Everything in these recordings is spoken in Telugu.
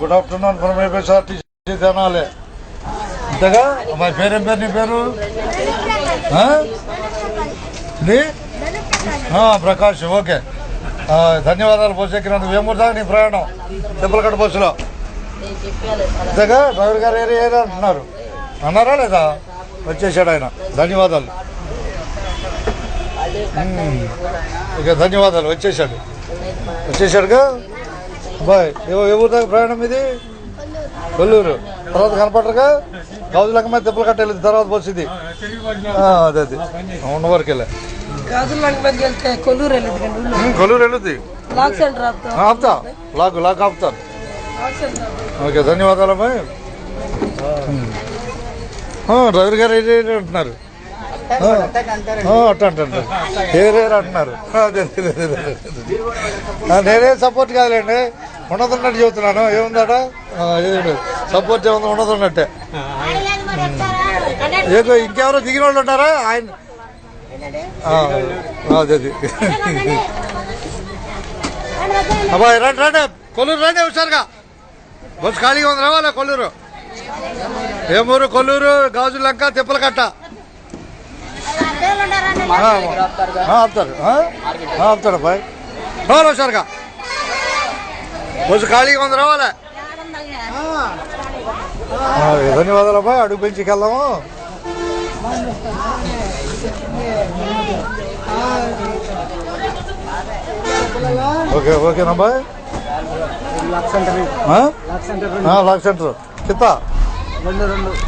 Good afternoon from APSRTC Tenali. ఇంతగా మా పేరేం పేరు? నీ పేరు? ప్రకాష్. ఓకే, ధన్యవాదాలు. బస్సు ఎక్కినందుకు. వేమూరు దాకా నీ ప్రయాణం తిప్పలకట్ట బస్సులో. ఇంతగా డ్రైవర్ గారు ఏరియా అంటున్నారు, అన్నారా లేదా? వచ్చేసాడు ఆయన. ధన్యవాదాలు. ఇక ధన్యవాదాలు. వచ్చేసాడుగా బాయ్. ఎవరు దాకా ప్రయాణం ఇది? కొల్లూరు. తర్వాత కనపడరుగా గాజులక్క మీద తిప్పలకట్ట వెళ్ళింది. తర్వాత బస్సు ఇది. అదే ఉన్న వరకు వెళ్ళా. కొల్లూరు వెళ్ళుద్ది. ఆపుతా. లాక్ ఆపుతాను. ఓకే, ధన్యవాదాలు అమ్మాయి. డ్రైవర్ గారు ఏరియా అంటున్నారు. అట్ట అంటారు ఏరియా అంటున్నారు. నేనే సపోర్ట్ కాదులేండి, ఉన్నదన్నట్టు చెబుతున్నాను. ఏముందట సపోర్ట్ ఏముంది? ఉన్నదన్నట్టే. ఏదో ఇంకెవరో దిగిన వాళ్ళు ఉంటారా? ఆయన అదే అబ్బాయి రండి కొల్లూరు రండి హుషారుగా. బస్సు ఖాళీగా ఉంది, రావాలా? కొల్లూరు, వేమూరు, కొల్లూరు, గాజులంక, తిప్పలకట్ట ఆపుతాడు అబ్బాయి. రావాలి హుషారుగా. బస్సు ఖాళీగా ఉంది, రావాలా? ధన్యవాదాలు అబ్బాయి. అడుగు పెంచికి వెళ్దాము. ఓకేనబ్బాయి. लाख सेंटर कितना?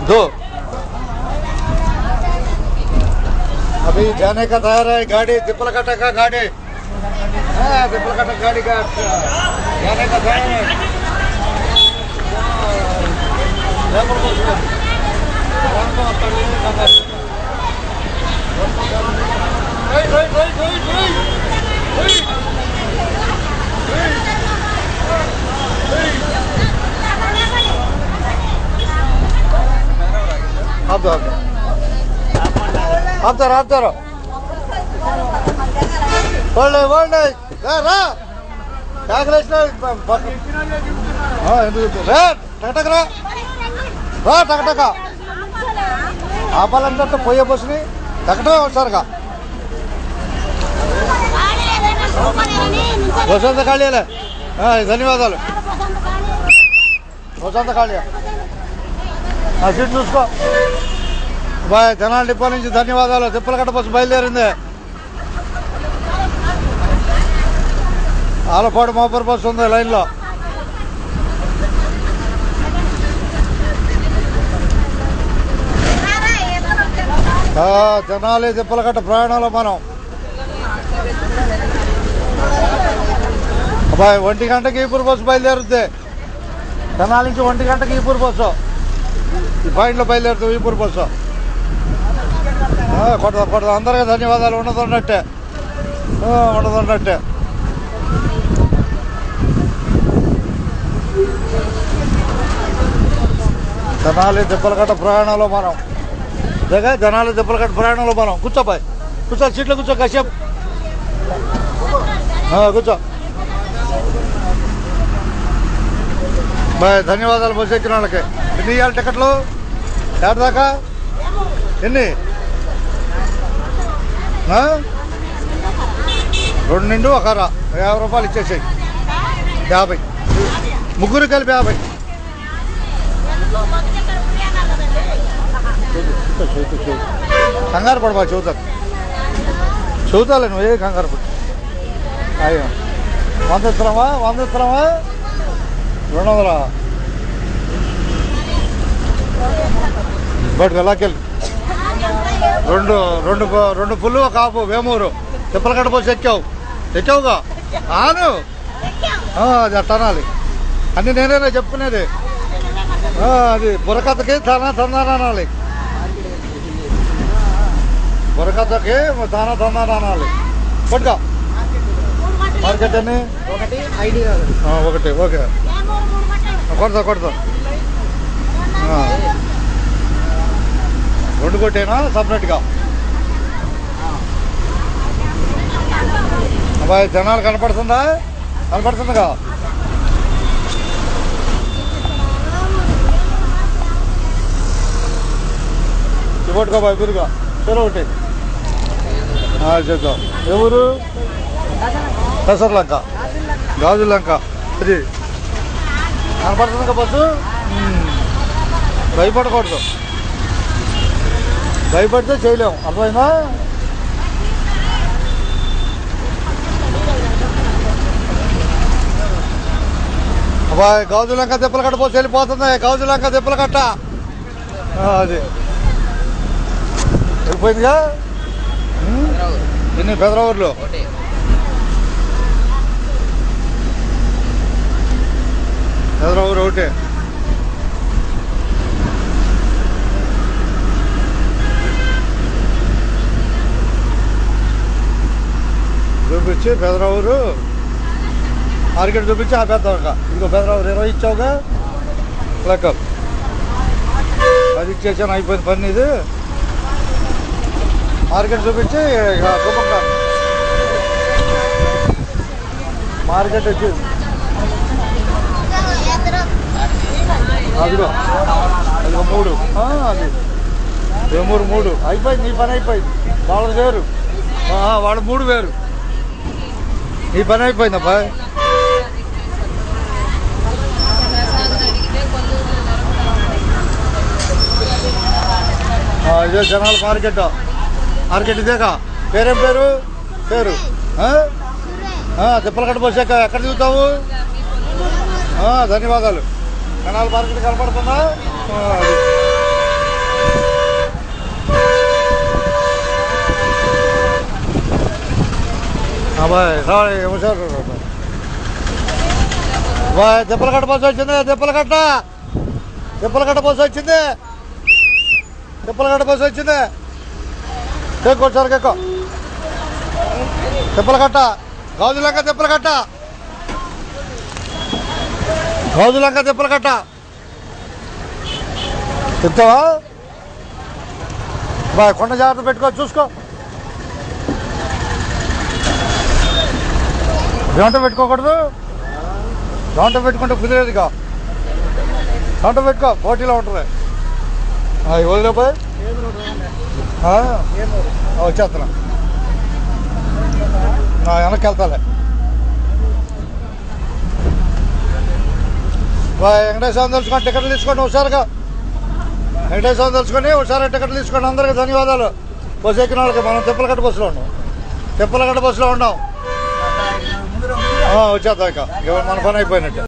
2। अभी जाने का तैयार है गाड़ी। तिप्पलकट्टा का गाड़ी, तिप्पलकट्टा गाड़ी का जाने का तैयार है। ఆపుతారు. వాళ్ళే రా కాకలేసిన ఎందుకు రా టకటక ఆపాలంటే పోయే బస్సుని టకటక ఒకసారిగా. బస్సు అంతా ఖాళీలే. ధన్యవాదాలు. బస్సు అంతా ఖాళీ. సీట్ చూసుకో బాయ్. తెనాలి డిపో నుంచి ధన్యవాదాలు. తిప్పలకట్ట బస్సు బయలుదేరింది. ఆలపాడు మోపర్ బస్సు ఉంది లైన్లో. తెనాలి తిప్పలకట్ట ప్రయాణంలో మనం అబ్బాయి 1 గంటకి ఈపూర్ బస్సు బయలుదేరుద్ది. తెనాలి నుంచి 1 గంటకి ఈపూర్ బస్సు. ఈ పాయింట్లో బయలుదేరుతుంది ఈపూర్ బస్సు. కొడదా అందరికీ ధన్యవాదాలు. ఉండదున్నట్టే. తెనాలి తిప్పలకట్ట ప్రయాణంలో మనం తెనాలి తిప్పలకట్ట ప్రయాణంలో మనం. కూర్చోబాయ్, కూర్చో. సీట్లో కూర్చో. కాసేపు కూర్చో బాయ్. ధన్యవాదాలు బస్సు ఎక్కిన వాళ్ళకి. ఎన్ని ఇవ్వాలి టికెట్లు? ఏడు దాకా ఎన్ని? 2 నిండు 1 అర 50 రూపాయలు ఇచ్చేసాయి. 50 ముగ్గురు కలిపి 50. కంగారు పడబా. చదువుతాలే నువ్వు. ఏ కంగారు పడు. అయ్యో 100 ఇస్తున్నావా? 200 బట్ వెళ్ళాకెళ్ళి. 2 పుల్లు 1 ఆపు. వేమూరు తిప్పలకట్ట బస్సు ఎక్కావుగా? ఆను అది అట్టనాలి. అన్ని నేనేనా చెప్పుకునేది. అది బుర్రకథకి తందానాలి. బుర్రకథకి తందానాలి. పట్టుకో. మార్కెట్ అని 1. ఓకే, కొడతా. 2 కొట్టేనా సపరేట్గా? అబ్బాయి జనాలు కనపడుతుందిగా. పట్టుకోబాయ్ బిరుగా చెరు ఒకటి చేద్దాం. ఎవరు పెసర్లంక గాజులంక ఇది కనపడుతుంది కదా బస్సు. భయపడకూడదు, భయపడితే చేయలేము, అర్థమైందా? అబ్బాయి గాజులంక తిప్పల కట్ట పోసి వెళ్ళిపోతుంది. గాజులంక తిప్పల కట్ట అది వెళ్ళిపోయిందిగా. ఎన్ని పెదరావుర్లు పెదరావురు ఒకటి. చూపించి పెదరావురు మార్కెట్ చూపించి ఆపేద్దాం. ఇంకా ఇంకో పెదరావురు 20 ఇచ్చావుగా లెక్క. అది ఇచ్చేసాను, అయిపోయింది పని. ఇది మార్కెట్ చూపించి శుభంగా మార్కెట్ వచ్చి అదిగో అదిగో 3 అది వేమూరు 3 అయిపోయింది. నీ పని అయిపోయింది. వాళ్ళది వేరు, వాడు 3 వేరు. నీ పని అయిపోయింది అబ్బాయి. ఇదే జనాల మార్కెట్. మార్కెట్ ఇదేగా. పేరేం పేరు? పేరు తిప్పలకట్ట పోసాక ఎక్కడ దిగుతావు? ధన్యవాదాలు. జనాల మార్కెట్ కనపడుతుందా? బాయ్ రావాలి. బాయ్ తిప్పలకట్ట బస్సు వచ్చింది. తిప్పలకట్ట బస్సు వచ్చింది. తిప్పలకట్ట బస్సు వచ్చింది. కేక్కొచ్చారు కేక్కో. తిప్పలకట్ట గాజులంక తిప్పలకట్ట గాజులంక తిప్పలకట్ట చెప్తావా? బాయ్ కొండ జాగ్రత్త పెట్టుకో, చూసుకో. గంట పెట్టుకోకూడదు. గంట పెట్టుకుంటే కుదిరేదిగా. గంట పెట్టుకో, పోటీలో ఉంటుంది. వదిలేపోయి వచ్చేస్తున్నా. వెనక్కి వెళ్తాలే. వెంకటేశ్వరం తెలుసుకొని టికెట్లు తీసుకోండి హుషారుగా. వెంకటేశ్వరం తెలుసుకొని హుషారుగా టికెట్లు తీసుకోండి. అందరికీ ధన్యవాదాలు. బస్సు ఎక్కిన వాళ్ళకి. మనం తిప్పలకట్ట బస్సులో ఉన్నాం. తిప్పలకట్ట బస్సులో ఉన్నాం. వచ్చేద్దాం. ఇక మన పని అయిపోయినట్టు.